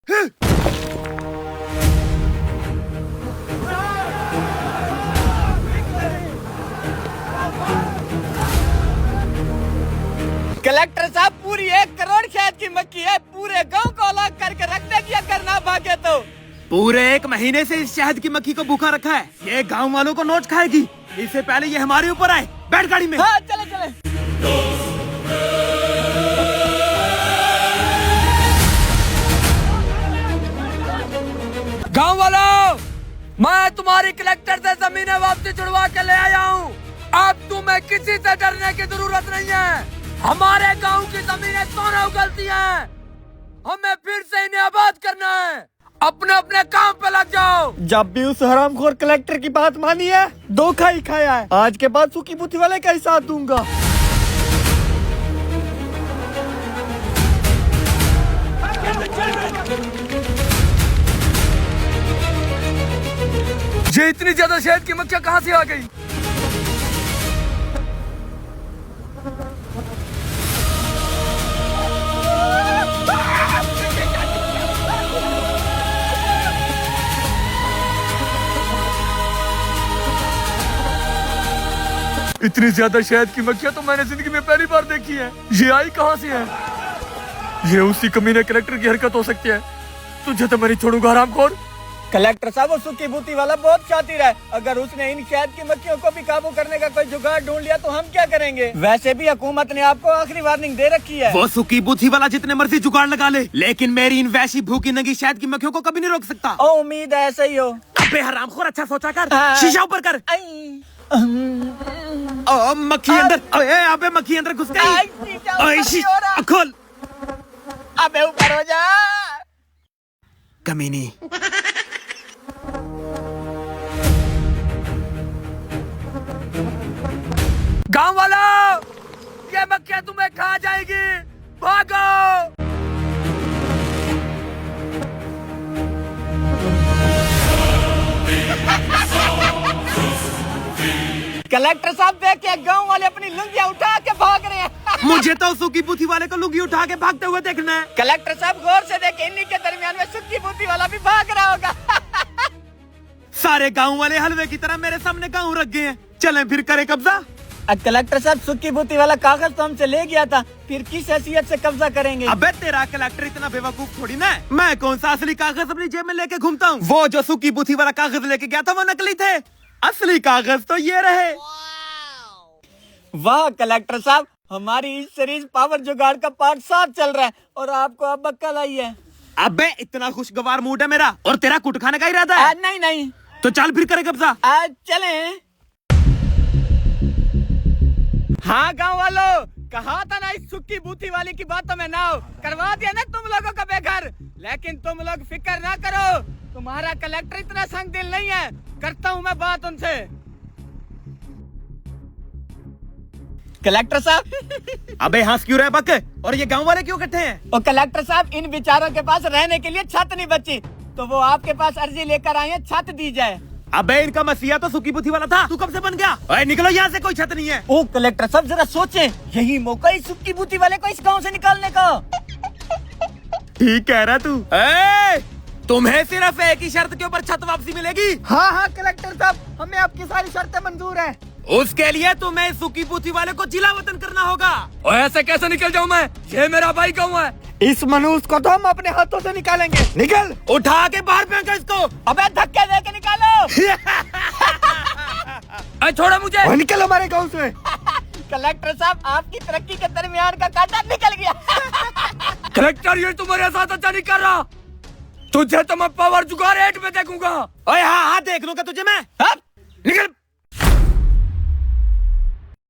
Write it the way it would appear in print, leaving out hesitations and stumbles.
Collector साहब, पूरी 1 करोड़ शहद की मक्खी है, पूरे गांव को अलग करके रखने की अगर ना भागे तो। पूरे 1 महीने से इस शहद की मक्खी को भूखा रखा है। ये गांव वालों को नोच खाएगी। इससे पहले ये हमारे ऊपर आए। बैठ गाड़ी में। हाँ, चले चले। गांव वालों, मैं तुम्हारी कलेक्टर से जमीनें वापसी छुड़वा के ले आया हूँ। अब तुम्हें किसी से डरने की जरूरत नहीं है। हमारे गांव की जमीनें दोनों उगलती हैं। हमें फिर से इन्हें आबाद करना है। अपने अपने काम पे लग जाओ। जब भी उस हरामखोर कलेक्टर की बात मानी है, धोखा ही खाया है। आज के बाद सूखी बुद्धि वाले का ही साथ दूंगा। ये इतनी ज्यादा शहद की मक्खियाँ कहाँ से आ गई? इतनी ज्यादा शहद की मक्खियाँ तो मैंने जिंदगी में पहली बार देखी है। ये आई कहाँ से है? ये उसी कमीने कलेक्टर की हरकत हो सकती है। तुझे तो मैं नहीं छोड़ूंगा हरामखोर। कलेक्टर साहब, वो सूखी बूटी वाला बहुत शातिर है। अगर उसने इन शहद की मक्खियों को भी काबू करने का कोई जुगाड़ ढूंढ लिया तो हम क्या करेंगे? वैसे भी हुकूमत ने आपको आखिरी वार्निंग दे रखी है। वो सूखी बुद्धि वाला जितने मर्जी जुगाड़ लगा ले, लेकिन मेरी इन वैसी भूखी नंगी शहद की मक्खियों को कभी नहीं रोक सकता। उम्मीद है ऐसा ही हो। अबे हरामखोर, अच्छा सोचा कर। शीशा ऊपर कर। मक्खी अंदर। अबे मक्खी अंदर घुस गई। खोल। अबे ऊपर हो जा। कमीनी। गांव वालों, ये मक्खियाँ तुम्हें खा जाएगी। भागो। कलेक्टर साहब, देखिए गांव वाले अपनी लुंगियाँ उठा के भाग रहे हैं। मुझे तो सूखी बुद्धि वाले को लुंगी उठा के भागते हुए देखना है। कलेक्टर साहब, गौर से देखिए, इन्हीं के दरमियान में सूखी बूटी वाला भी भाग रहा होगा। सारे गांव वाले हलवे की तरह मेरे सामने गांव रख गए हैं। चलें फिर करें कब्जा। कलेक्टर साहब, सूखी बूटी वाला कागज तो हमसे ले गया था, फिर किस हैसियत से कब्जा करेंगे? अबे तेरा कलेक्टर इतना बेवकूफ थोड़ी ना है। मैं कौन सा असली कागज अपनी जेब में लेके घूमता हूँ? वो जो सूखी बुद्धि वाला कागज लेके गया था वो नकली थे। असली कागज तो ये रहे। वाह कलेक्टर साहब, हमारी इस सीरीज पावर जुगाड़ का पार्ट 7 चल रहा है और आपको अब अक्ल आई है। अबे इतना खुशगवार मूड है मेरा, और तेरा कुट खाने का इरादा है? नहीं नहीं। तो चल फिर करें कब्जा। चलें। हाँ गांव वालों, कहा था ना इस सूखी बूटी वाली की बातों में ना हो। करवा दिया ना तुम लोगों का बेघर। लेकिन तुम लोग फिक्र ना करो, तुम्हारा कलेक्टर इतना संग दिल नहीं है। करता हूँ मैं बात उनसे। कलेक्टर साहब। अबे हंस क्यों रहे बक? और ये गांव वाले क्यों इकट्ठे हैं? और कलेक्टर साहब, इन बेचारों के पास रहने के लिए छत नहीं बची, तो वो आपके पास अर्जी लेकर आए हैं, छत दी जाए। अबे इनका मसीहा तो सूखी बुद्धि वाला था। तू कब से बन गया? ओए निकलो यहाँ से, कोई छत नहीं है। ओ कलेक्टर साहब, जरा सोचें, यही मौका इस सूखी बूटी वाले को इस गांव से निकालने का। ठीक कह रहा तू। तुम्हें सिर्फ एक ही शर्त के ऊपर छत वापसी मिलेगी। हाँ हाँ कलेक्टर साहब, हमें आपकी सारी शर्तें मंजूर है। उसके लिए तुम्हें सूखी बुद्धि वाले को जिला वतन करना होगा। और ऐसे कैसे निकल जाऊँ मैं? ये मेरा भाई गाँव है। इस मनुष्य को तो हम अपने हाथों से निकालेंगे। निकल। उठा के बाहर फेंको इसको। अबे धक्के दे के निकालो। छोड़ो मुझे। निकल हमारे गांव से। कलेक्टर साहब, आपकी तरक्की के दरमियान का कांटा निकल गया। कलेक्टर, ये तुम्हारे साथ अच्छा नहीं कर रहा। तुझे तो मैं पावर जुगाड़ 8 में देखूंगा। ओए हाँ हाँ, देख लूंगा तुझे मैं। निकल।